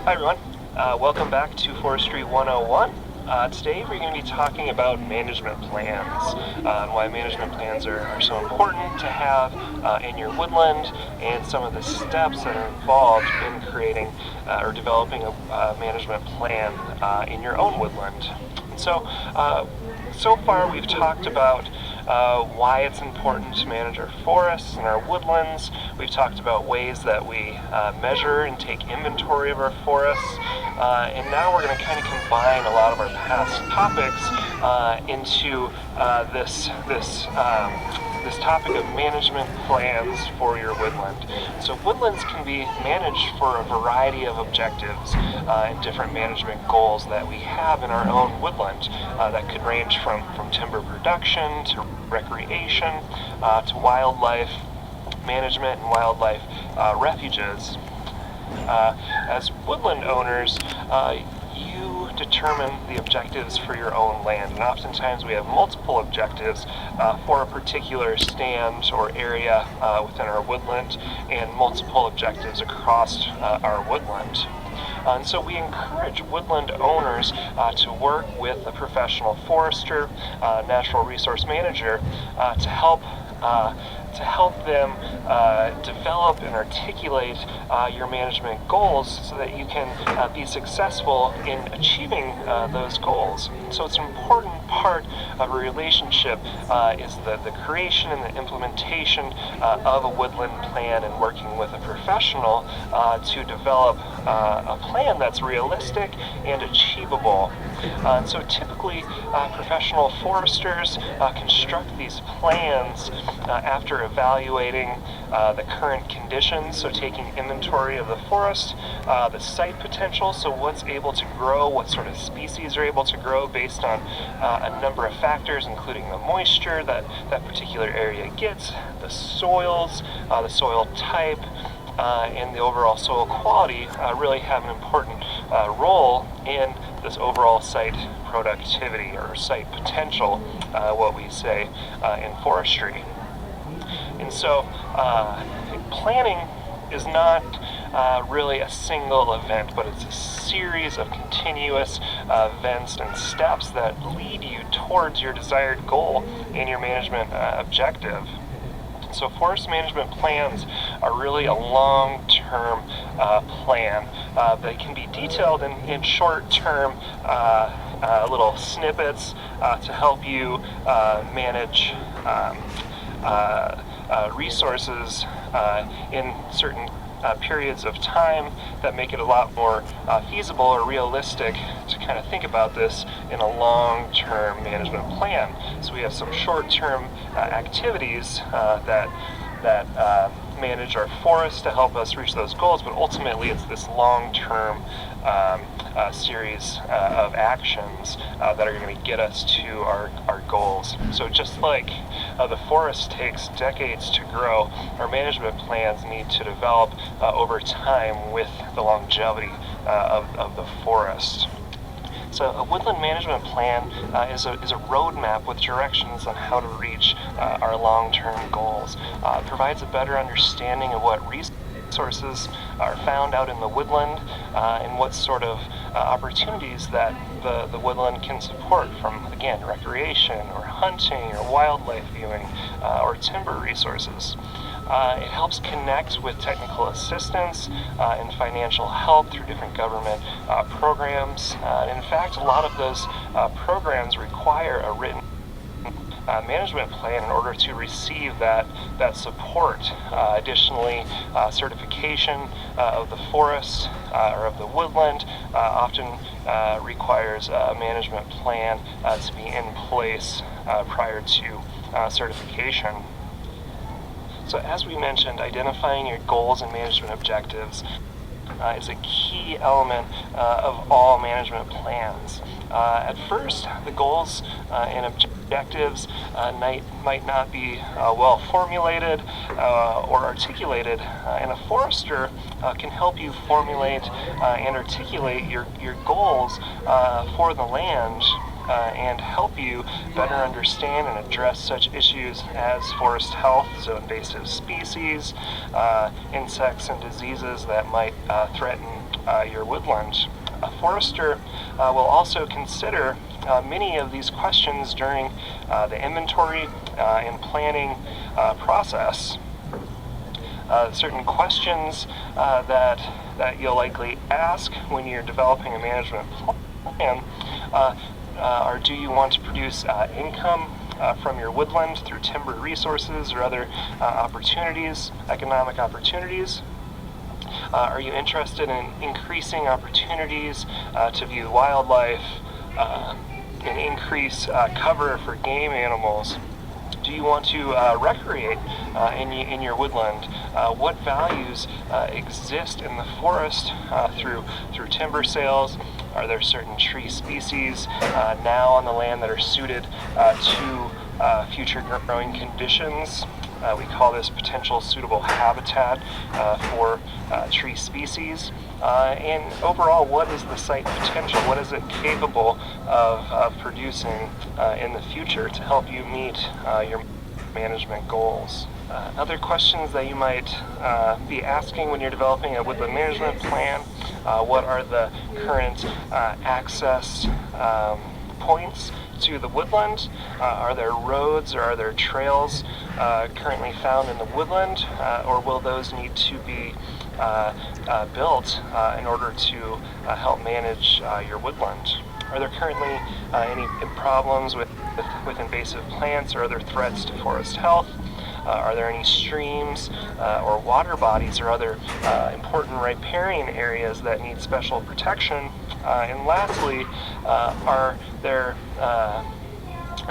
Hi everyone, welcome back to Forestry 101. Today we're going to be talking about management plans and why management plans are so important to have in your woodland, and some of the steps that are involved in creating or developing a management plan in your own woodland. And so far we've talked about why it's important to manage our forests and our woodlands. We've talked about ways that we measure and take inventory of our forests. And now we're going to kind of combine a lot of our past topics into this topic of management plans for your woodland. So woodlands can be managed for a variety of objectives and different management goals that we have in our own woodland that could range from timber production to recreation to wildlife management and wildlife refuges. As woodland owners, you determine the objectives for your own land, and oftentimes we have multiple objectives for a particular stand or area within our woodland, and multiple objectives across our woodland. And so we encourage woodland owners to work with a professional forester, natural resource manager, to help them develop and articulate your management goals so that you can be successful in achieving those goals. So it's an important part of a relationship is the creation and the implementation of a woodland plan and working with a professional to develop a plan that's realistic and achievable. And so typically professional foresters construct these plans after evaluating the current conditions, so taking inventory of the forest, the site potential, so what's able to grow, what sort of species are able to grow based on a number of factors, including the moisture that particular area gets, the soils, the soil type, and the overall soil quality really have an important role in this overall site productivity or site potential, what we say in forestry. And so planning is not really a single event, but it's a series of continuous events and steps that lead you towards your desired goal and your management objective. So forest management plans are really a long-term plan. They can be detailed in short-term little snippets to help you manage resources in certain periods of time that make it a lot more feasible or realistic to kind of think about this in a long-term management plan. So we have some short-term activities that manage our forests to help us reach those goals, but ultimately it's this long-term series of actions that are going to get us to our goals. So just like the forest takes decades to grow, our management plans need to develop over time with the longevity of the forest. So a woodland management plan is a roadmap with directions on how to reach our long-term goals. It provides a better understanding of what resources are found out in the woodland and what sort of opportunities that the woodland can support from, again, recreation or hunting or wildlife viewing or timber resources. It helps connect with technical assistance and financial help through different government programs. And in fact, a lot of those programs require a written management plan in order to receive that support. Additionally, certification of the forest or of the woodland often requires a management plan to be in place prior to certification. So as we mentioned, identifying your goals and management objectives is a key element of all management plans. At first, the goals and objectives might not be well formulated or articulated, and a forester can help you formulate and articulate your goals for the land and help you better understand and address such issues as forest health, so invasive species, insects and diseases that might threaten your woodland. A forester will also consider many of these questions during the inventory and planning process. Certain questions that you'll likely ask when you're developing a management plan are, do you want to produce income from your woodland through timber resources or other opportunities, economic opportunities? Are you interested in increasing opportunities to view wildlife and increase cover for game animals? Do you want to recreate in your woodland? What values exist in the forest through timber sales? Are there certain tree species now on the land that are suited to future growing conditions? We call this potential suitable habitat for tree species. And overall, what is the site potential? What is it capable of producing in the future to help you meet your management goals? Other questions that you might be asking when you're developing a woodland management plan: what are the current access points to the woodland? Are there roads or are there trails currently found in the woodland, or will those need to be built in order to help manage your woodland? Are there currently any problems with invasive plants or other threats to forest health? Are there any streams or water bodies or other important riparian areas that need special protection? And lastly, are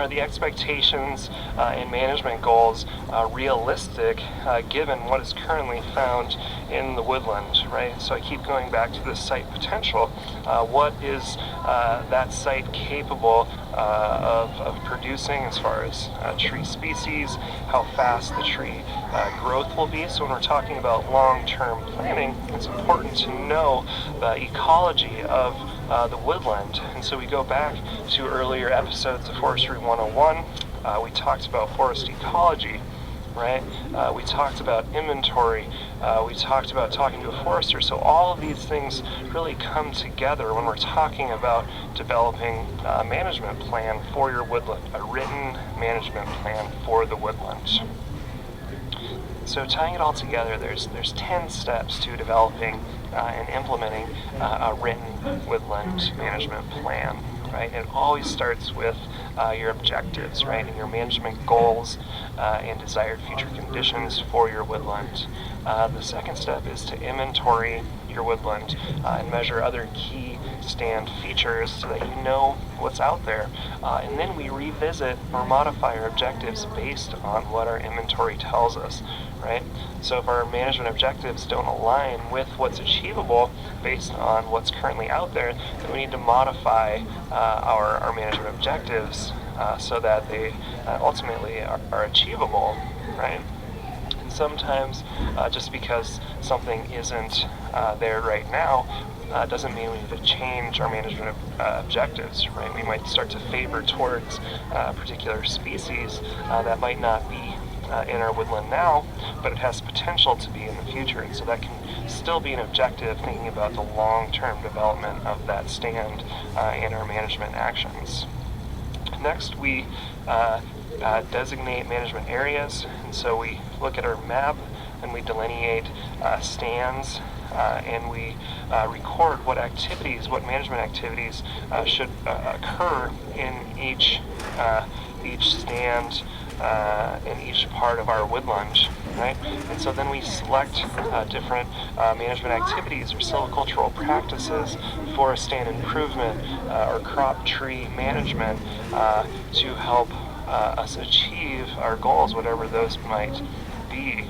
the expectations and management goals realistic given what is currently found in the woodland, right? So I keep going back to the site potential. What is that site capable of producing as far as tree species, how fast the tree growth will be? So when we're talking about long-term planning, it's important to know the ecology of the woodland. And so we go back to earlier episodes of Forestry 101. We talked about forest ecology, right? We talked about inventory. We talked about talking to a forester. So all of these things really come together when we're talking about developing a management plan for your woodland, a written management plan for the woodland. So tying it all together, there's 10 steps to developing and implementing a written woodland management plan, right? It always starts with your objectives, right, and your management goals and desired future conditions for your woodland. The second step is to inventory your woodland and measure other key stand features so that you know what's out there. And then we revisit or modify our objectives based on what our inventory tells us, right? So if our management objectives don't align with what's achievable based on what's currently out there, then we need to modify our management objectives so that they ultimately are achievable, right? And sometimes just because something isn't there right now doesn't mean we need to change our management objectives, right? We might start to favor towards a particular species that might not be in our woodland now, but it has potential to be in the future, and so that can still be an objective, thinking about the long-term development of that stand in our management actions. Next, we designate management areas, and so we look at our map and we delineate stands and we record what management activities should occur in each stand in each part of our woodland, right? And so then we select different management activities or silvicultural practices, forest stand improvement, or crop tree management to help us achieve our goals, whatever those might be.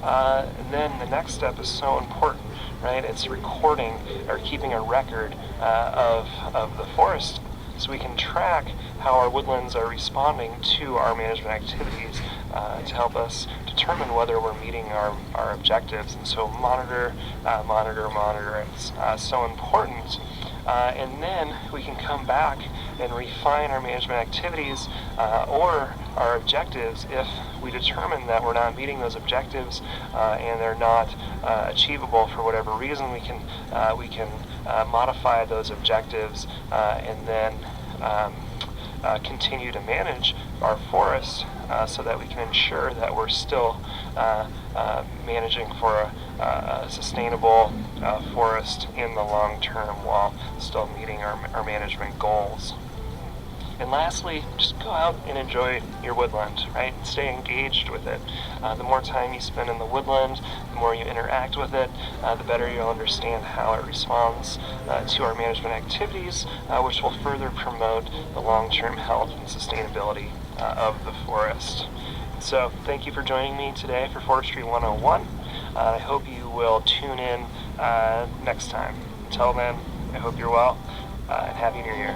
And then the next step is so important, right? It's recording or keeping a record of the forest, so we can track how our woodlands are responding to our management activities to help us determine whether we're meeting our objectives. And so monitor. It's so important. And then we can come back and refine our management activities or our objectives if we determine that we're not meeting those objectives and they're not achievable for whatever reason. We can modify those objectives and then continue to manage our forests so that we can ensure that we're still managing for a sustainable forest in the long term while still meeting our management goals. And lastly, just go out and enjoy your woodland, right? Stay engaged with it. The more time you spend in the woodland, the more you interact with it, the better you'll understand how it responds to our management activities, which will further promote the long-term health and sustainability of the forest. So thank you for joining me today for Forestry 101. I hope you will tune in next time. Until then, I hope you're well, and Happy New Year.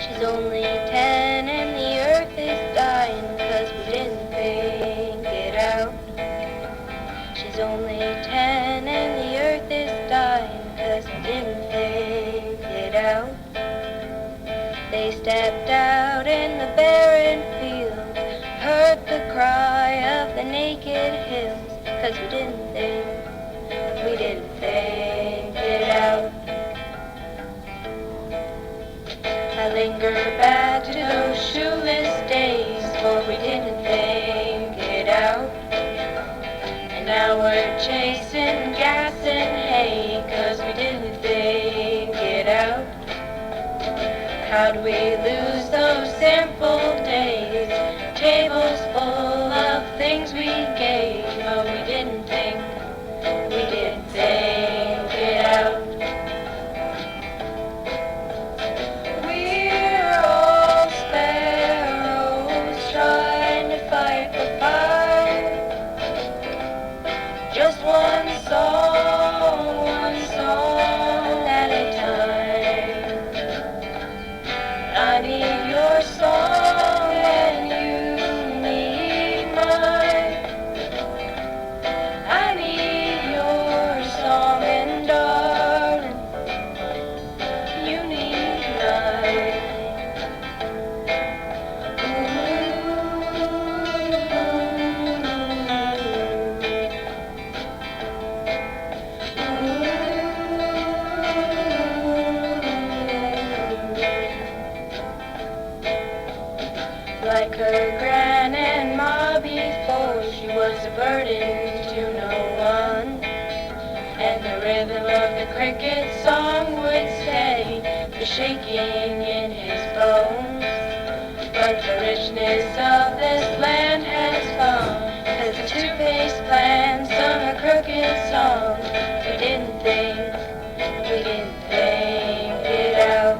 She's only 10 and the earth is dying 'cause we didn't think it out. She's only 10 and the earth is dying 'cause we didn't think it out. They stepped out in the barren field, heard the cry of the naked hills 'cause we didn't think it out. I linger back to those shoeless days, for we didn't think it out. And now we're chasing gas and hay, 'cause we didn't think it out. How'd we lose those simple days, tables full of things we gave, but we didn't think it out. Just one song at a time. I need your song and you need mine. I need your song and darling, you need mine. Like her gran and ma before, she was a burden to no one. And the rhythm of the cricket song would stay the shaking in his bones. But the richness of this land has gone, 'cause the two-faced plan sung a crooked song. We didn't think it out.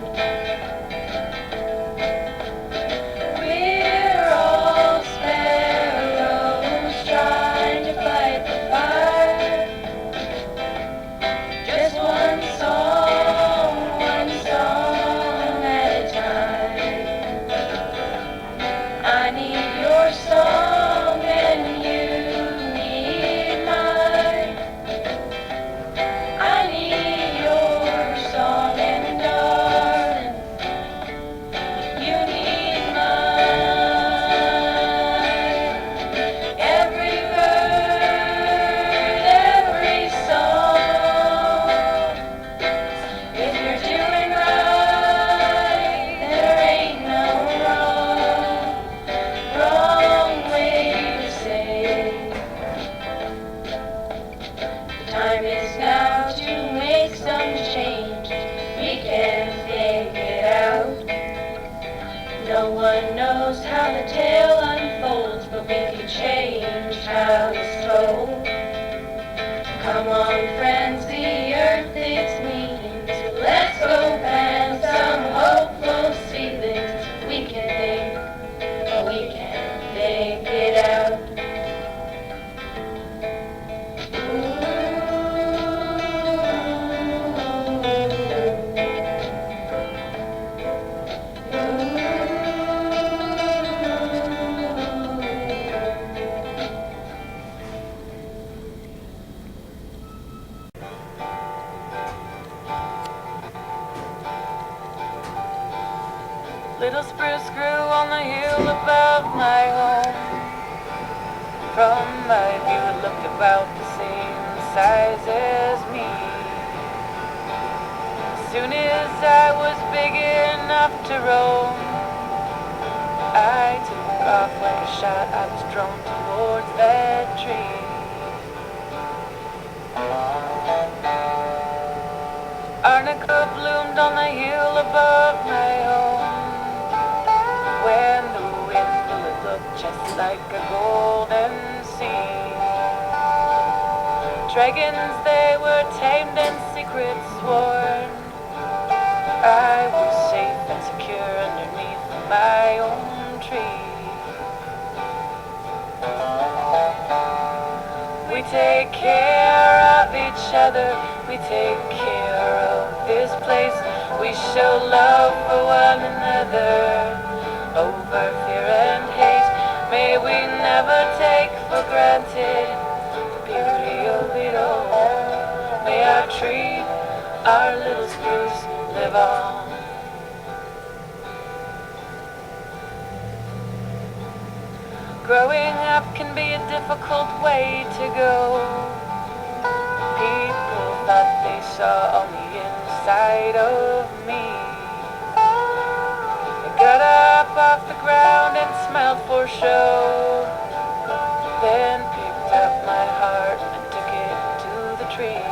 I need your song and you need mine. I need your song and darling, you need mine. Every word, every song. If you're doing right, there ain't no wrong way to say. The time is now to make some change. We can think it out. No one knows how the tale unfolds, but we can change how it's told. Come on, friends, the earth is meeting, so let's go plant some hopeful seedlings. We can think it out. Ooh. Little spruce grew on the hill above my home. From my view it looked about the same size as me. As soon as I was big enough to roam, I took off like a shot. I was drawn towards that tree. Arnica bloomed on the hill above my home. When the wind blew, it looked just like a golden sea. Dragons, they were tamed and secrets sworn. I was safe and secure underneath my own tree. We take care of each other, we take care of this place. We show love for one another, over fear and hate. May we never take for granted the beauty of it all. May our tree, our little spruce, live on. Growing up can be a difficult way to go. People thought they saw on the inside of me. I got up off the ground and smiled for show, then picked up my heart and took it to the tree.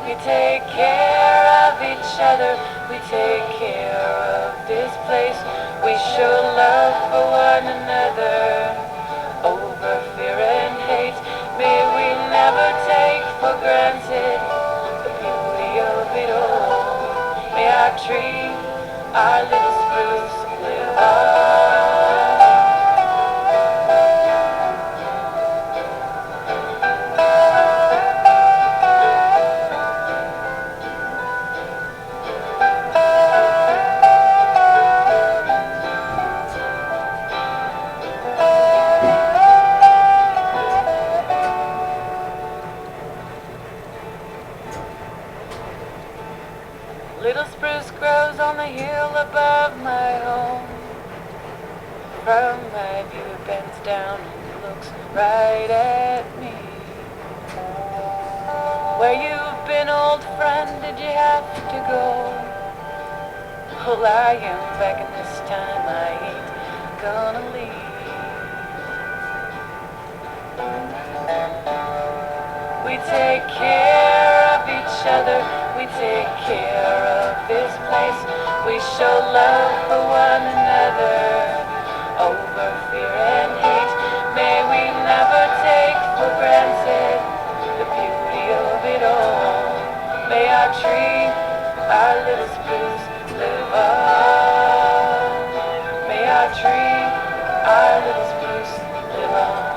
We take care of each other, we take care of this place. We show love for one another, over fear and hate. May we never take for granted the beauty of it all. May our tree, our little spruce, live on. Little spruce grows on the hill above my home. From my view it bends down and looks right at me. Where you've been, old friend, did you have to go? Well, I am back and this time I ain't gonna leave. We take care of each other, we take care of this place. We show love for one another, over fear and hate. May we never take for granted the beauty of it all. May our tree, our little spruce, live on. May our tree, our little spruce, live on.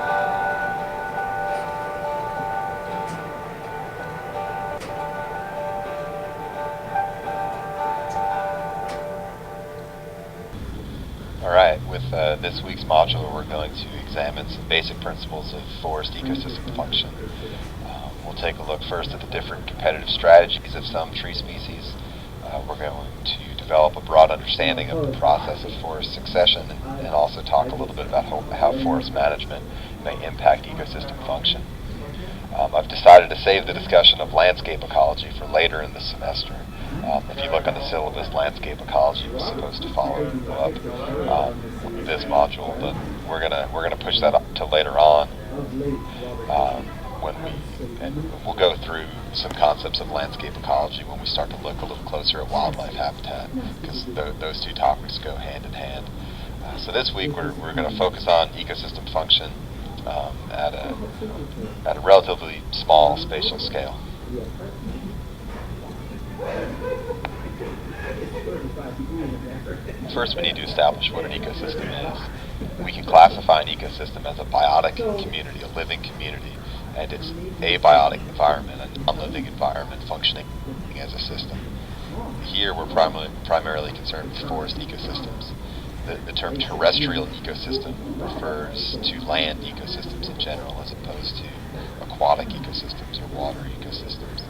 Alright, with this week's module we're going to examine some basic principles of forest ecosystem function. We'll take a look first at the different competitive strategies of some tree species. We're going to develop a broad understanding of the process of forest succession and also talk a little bit about how forest management may impact ecosystem function. I've decided to save the discussion of landscape ecology for later in the semester. If you look on the syllabus, landscape ecology was supposed to follow up this module, but we're gonna push that up to later on and we'll go through some concepts of landscape ecology when we start to look a little closer at wildlife habitat, because those two topics go hand in hand. So this week we're going to focus on ecosystem function at a relatively small spatial scale. First, we need to establish what an ecosystem is. We can classify an ecosystem as a biotic community, a living community, and it's abiotic environment, a non-living environment functioning as a system. Here, we're primarily concerned with forest ecosystems. The term terrestrial ecosystem refers to land ecosystems in general, as opposed to aquatic ecosystems or water ecosystems.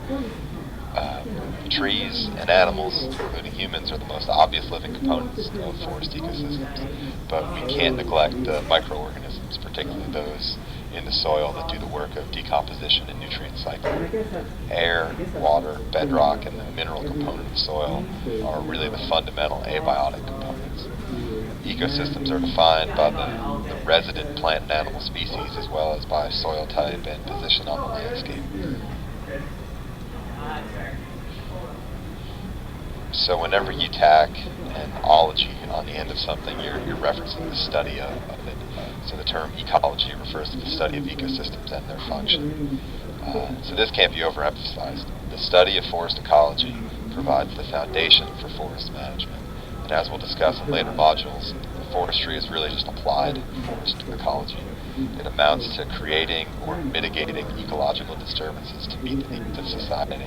Trees and animals, including humans, are the most obvious living components of forest ecosystems, but we can't neglect the microorganisms, particularly those in the soil that do the work of decomposition and nutrient cycling. Air, water, bedrock, and the mineral component of soil are really the fundamental abiotic components. Ecosystems are defined by the resident plant and animal species, as well as by soil type and position on the landscape. So whenever you tack an ology on the end of something, you're referencing the study of it. So the term ecology refers to the study of ecosystems and their function. So this can't be overemphasized. The study of forest ecology provides the foundation for forest management. And as we'll discuss in later modules, forestry is really just applied forest ecology. It amounts to creating or mitigating ecological disturbances to meet the needs of society.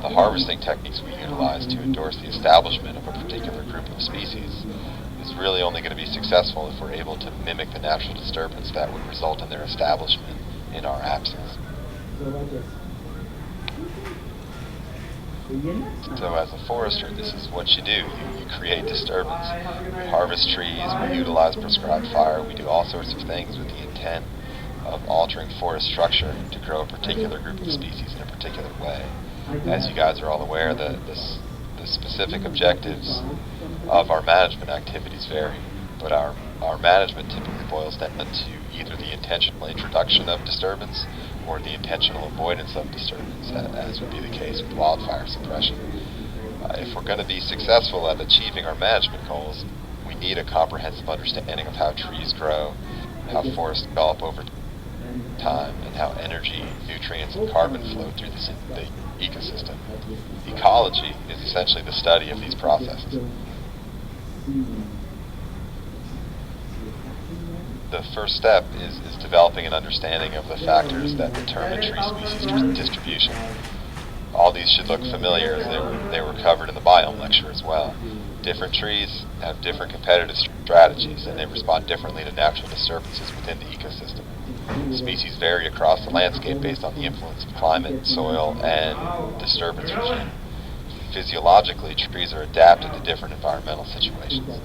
The harvesting techniques we utilize to endorse the establishment of a particular group of species is really only going to be successful if we're able to mimic the natural disturbance that would result in their establishment in our absence. So as a forester, this is what you do. You create disturbance. We harvest trees, we utilize prescribed fire, we do all sorts of things with the intent of altering forest structure to grow a particular group of species in a particular way. As you guys are all aware, the specific objectives of our management activities vary, but our management typically boils down to either the intentional introduction of disturbance or the intentional avoidance of disturbance, as would be the case with wildfire suppression. If we're going to be successful at achieving our management goals, we need a comprehensive understanding of how trees grow, how forests develop over time, and how energy, nutrients, and carbon flow through the ecosystem. Ecology is essentially the study of these processes. The first step is developing an understanding of the factors that determine tree species distribution. All these should look familiar, as they were covered in the biome lecture as well. Different trees have different competitive strategies, and they respond differently to natural disturbances within the ecosystem. Species vary across the landscape based on the influence of climate, soil, and disturbance regime. Physiologically, trees are adapted to different environmental situations.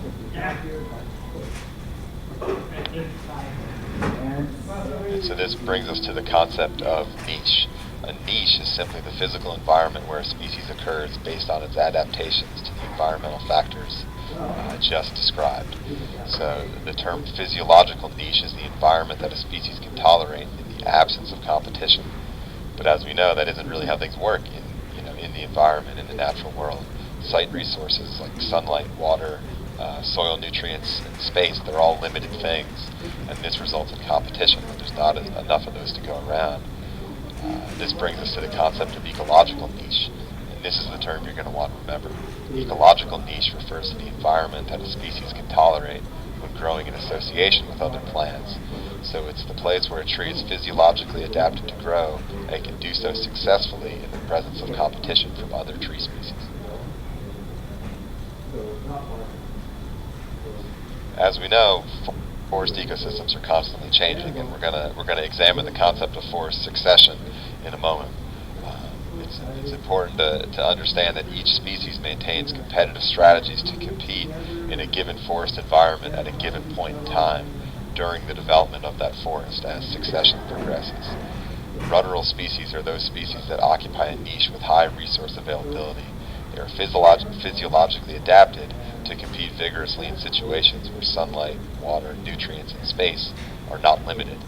And so this brings us to the concept of niche. A niche is simply the physical environment where a species occurs based on its adaptations to the environmental factors just described. So the term physiological niche is the environment that a species can tolerate in the absence of competition. But as we know, that isn't really how things work in the environment, in the natural world. Site resources like sunlight, water, soil nutrients, and space, they're all limited things, and this results in competition. There's not enough of those to go around. This brings us to the concept of ecological niche, and this is the term you're going to want to remember. Ecological niche refers to the environment that a species can tolerate when growing in association with other plants. So it's the place where a tree is physiologically adapted to grow and can do so successfully in the presence of competition from other tree species. As we know, forest ecosystems are constantly changing, and we're gonna examine the concept of forest succession in a moment. It's important to understand that each species maintains competitive strategies to compete in a given forest environment at a given point in time during the development of that forest as succession progresses. Ruderal species are those species that occupy a niche with high resource availability. They are physiologically adapted to compete vigorously in situations where sunlight, water, nutrients, and space are not limited.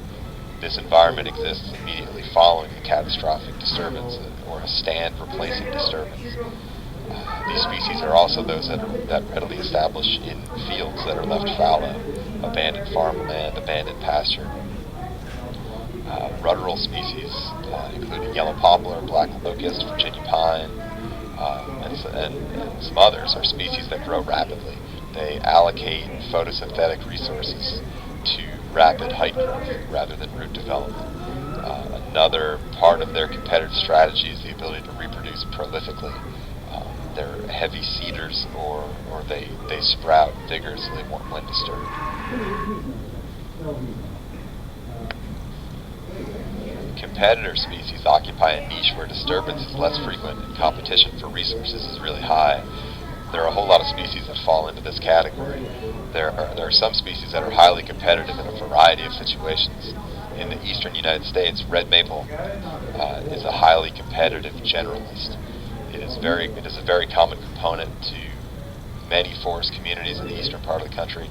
This environment exists immediately following a catastrophic disturbance or a stand replacing disturbance. These species are also those that readily establish in fields that are left fallow, abandoned farmland, abandoned pasture. Ruderal species, including yellow poplar, black locust, Virginia pine, and some others, are species that grow rapidly. They allocate photosynthetic resources to rapid height growth rather than root development. Another part of their competitive strategy is the ability to reproduce prolifically. They're heavy seeders, or they sprout vigorously when disturbed. competitor species occupy a niche where disturbance is less frequent and competition for resources is really high. There are a whole lot of species that fall into this category. There are some species that are highly competitive in a variety of situations. In the eastern United States, red maple is a highly competitive generalist. It is a very common component to many forest communities in the eastern part of the country.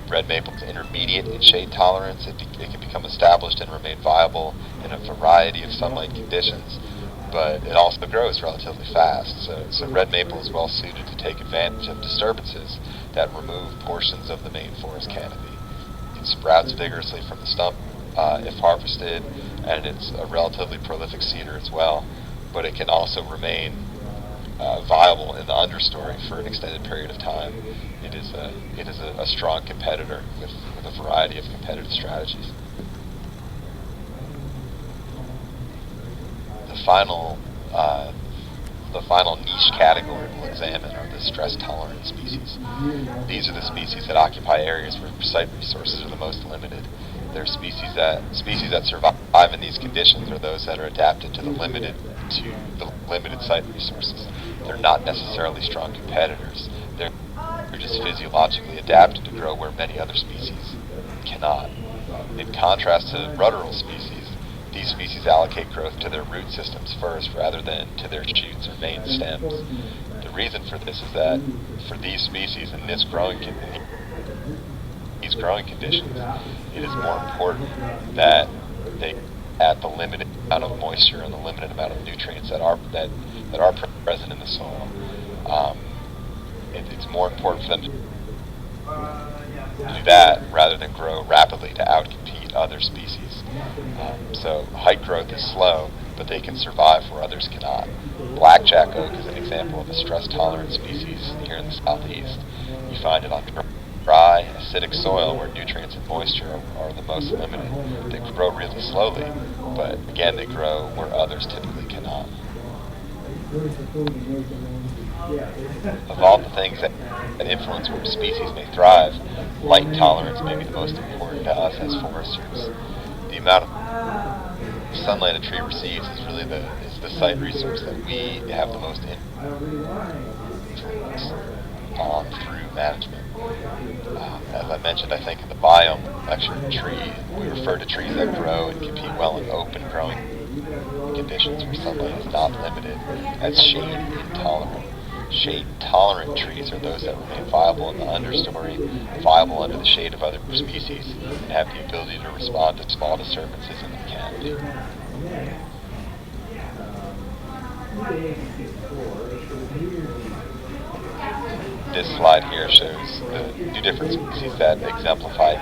Red maple is intermediate in shade tolerance. It can become established and remain viable in a variety of sunlight conditions, but it also grows relatively fast. So red maple is well suited to take advantage of disturbances that remove portions of the main forest canopy. It sprouts vigorously from the stump if harvested, and it's a relatively prolific cedar as well, but it can also remain viable in the understory for an extended period of time. It is a strong competitor with a variety of competitive strategies. The final niche category we'll examine are the stress-tolerant species. These are the species that occupy areas where site resources are the most limited. They're species that survive in these conditions are those that are adapted to the limited site resources. They're not necessarily strong competitors. They're just physiologically adapted to grow where many other species cannot. In contrast to rudderable species, these species allocate growth to their root systems first rather than to their shoots or main stems. The reason for this is that for these species in these growing conditions, it is more important that they add the limited amount of moisture and the limited amount of nutrients that are present in the soil. It's more important for them to do that rather than grow rapidly to outcompete other species. So height growth is slow, but they can survive where others cannot. Blackjack oak is an example of a stress-tolerant species here in the southeast. You find it on dry, acidic soil where nutrients and moisture are the most limited. They grow really slowly, but again, they grow where others typically cannot. Of all the things that influence where species may thrive, light tolerance may be the most important to us as foresters. The amount of sunlight a tree receives is really the site resource that we have the most influence on through management. As I mentioned, I think in the biome lecture tree, we refer to trees that grow and compete well in open growing conditions where sunlight is not limited as shade intolerant. Shade-tolerant trees are those that remain viable in the understory, viable under the shade of other species, and have the ability to respond to small disturbances in the canopy. This slide here shows the two different species that exemplify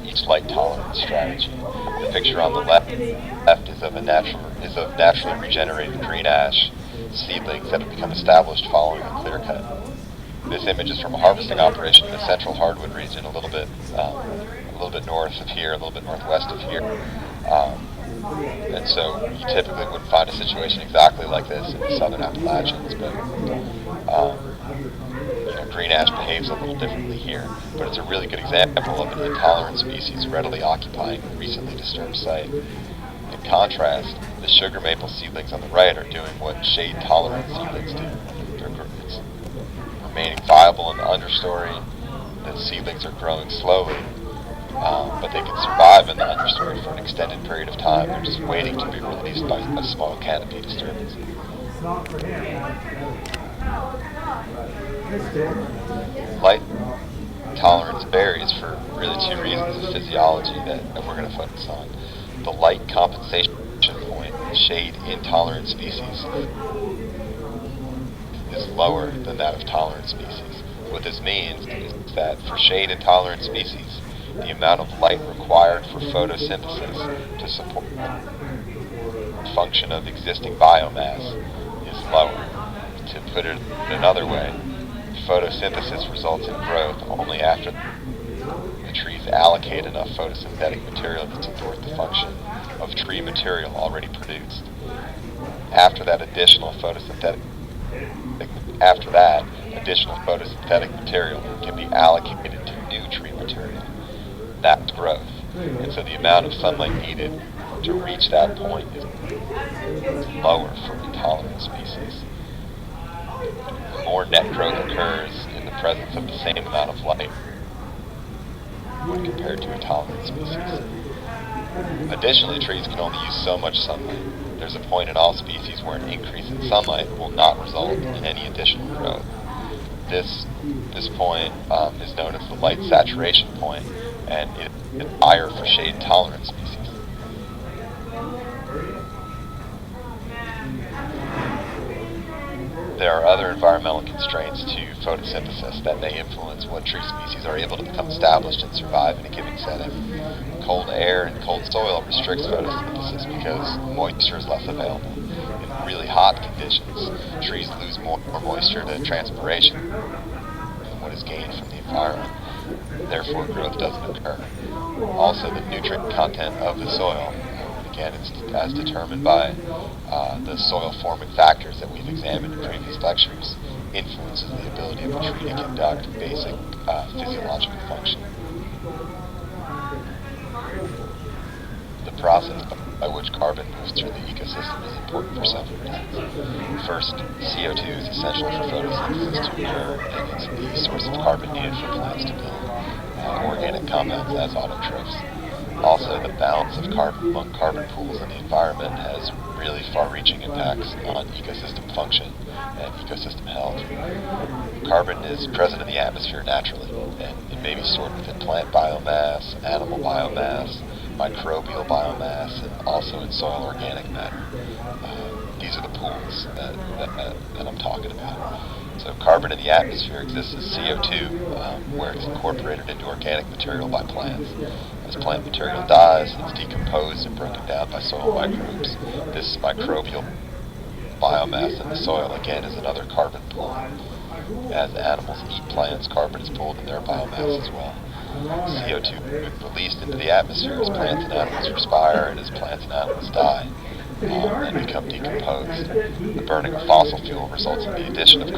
each light tolerance strategy. The picture on the left is of naturally regenerated green ash seedlings that have become established following a clear cut. This image is from a harvesting operation in the central hardwood region, a little bit north of here, a little bit northwest of here. And so you typically wouldn't find a situation exactly like this in the southern Appalachians, but green ash behaves a little differently here. But it's a really good example of an intolerant species readily occupying a recently disturbed site. In contrast, the sugar maple seedlings on the right are doing what shade-tolerant seedlings do. It's remaining viable in the understory. The seedlings are growing slowly, but they can survive in the understory for an extended period of time. They're just waiting to be released by a small canopy disturbance. Light tolerance varies for really two reasons of physiology that we're going to focus on. The light compensation point in shade-intolerant species is lower than that of tolerant species. What this means is that for shade-intolerant species, the amount of light required for photosynthesis to support the function of existing biomass is lower. To put it another way, photosynthesis results in growth only after the trees allocate enough photosynthetic material to support the function of tree material already produced. After that additional photosynthetic material can be allocated to new tree material. That's growth. And so the amount of sunlight needed to reach that point is lower for intolerant species. More net growth occurs in the presence of the same amount of light when compared to a tolerant species. Additionally, trees can only use so much sunlight. There's a point in all species where an increase in sunlight will not result in any additional growth. This point is known as the light saturation point, and it is higher for shade-tolerant species. There are other environmental constraints to photosynthesis that may influence what tree species are able to become established and survive in a given setting. Cold air and cold soil restricts photosynthesis because moisture is less available. In really hot conditions, trees lose more moisture to transpiration than what is gained from the environment. Therefore, growth doesn't occur. Also, the nutrient content of the soil, again, it's as determined by the soil-forming factors that we've examined in previous lectures, influences the ability of a tree to conduct basic physiological function. The process by which carbon moves through the ecosystem is important for several reasons. First, CO2 is essential for photosynthesis to occur, and it's the source of carbon needed for plants to build organic compounds as autotrophs. Also, the balance of carbon among carbon pools in the environment has really far-reaching impacts on ecosystem function and ecosystem health. Carbon is present in the atmosphere naturally, and it may be stored within plant biomass, animal biomass, microbial biomass, and also in soil organic matter. These are the pools that I'm talking about. So carbon in the atmosphere exists as CO2, where it's incorporated into organic material by plants. As plant material dies, it's decomposed and broken down by soil microbes. This microbial biomass in the soil, again, is another carbon pool. As animals eat plants, carbon is pulled in their biomass as well. CO2 is released into the atmosphere as plants and animals respire and as plants and animals die and become decomposed. The burning of fossil fuel results in the addition of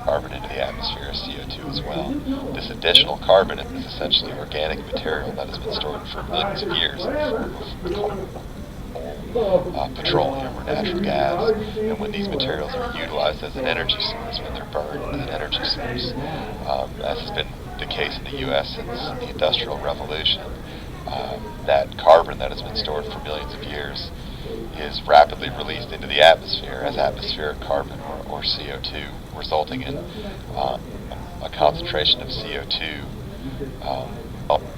carbon into the atmosphere as CO2 as well. This additional carbon is essentially organic material that has been stored for millions of years in the form of coal, petroleum, or natural gas. And when these materials are utilized as an energy source, when they're burned as an energy source, as has been the case in the U.S. since the Industrial Revolution, that carbon that has been stored for millions of years is rapidly released into the atmosphere as atmospheric carbon or CO2, resulting in a concentration of CO2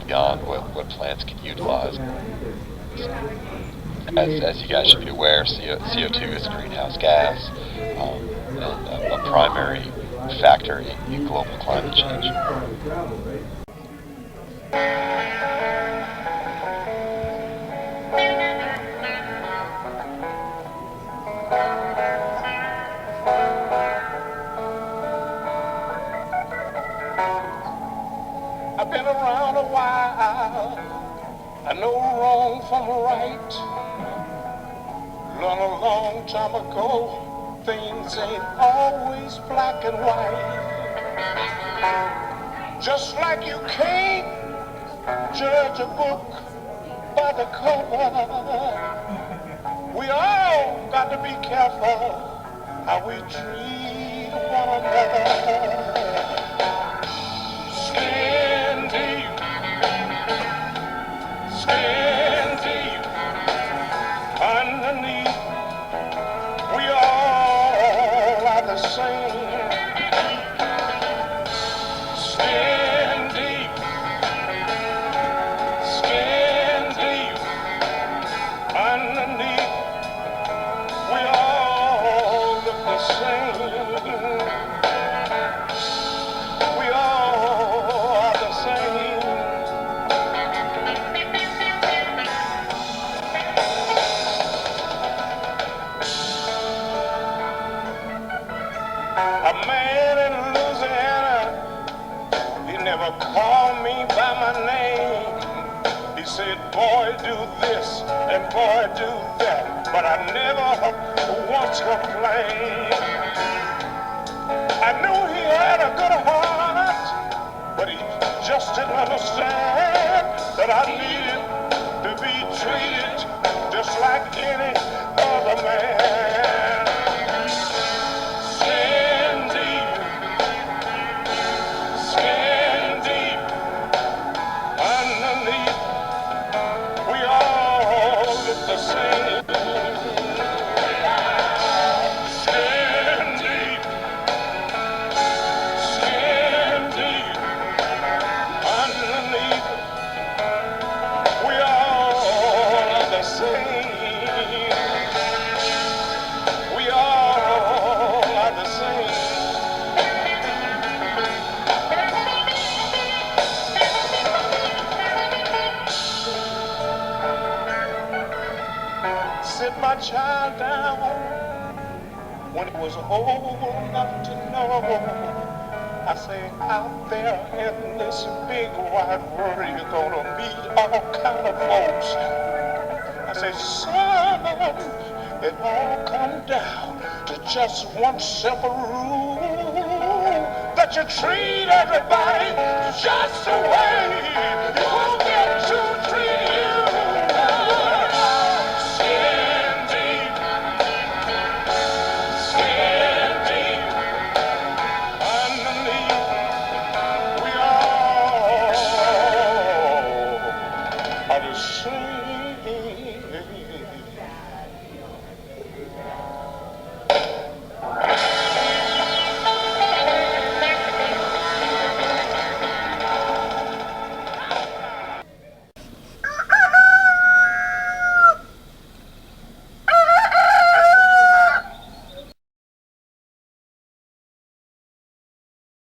beyond what plants can utilize. As you guys should be aware, CO2 is a greenhouse gas and a primary factor in global climate change. I've been around a while, I know wrong from right. Learned a long time ago, things ain't always black and white. Just like you can't judge a book by the cover, we all got to be careful how we treat one another. Skin deep, underneath, we all are the same. Skin deep, underneath, we all look the same. We all are the same. A man in Louisiana, he never called me by my name. He said, boy, do this and boy, do that. But I never once complained. I knew he had a good heart, but he just didn't understand that I needed to be treated just like any other man. Skin deep underneath, we all look the same. Skin deep underneath, we all are the same. We all are the same. Sit my child down when it was old enough to know. I say, out there in this big wide world, you're gonna meet all kind of folks. I say, son, it all come down to just one simple rule, that you treat everybody just the way you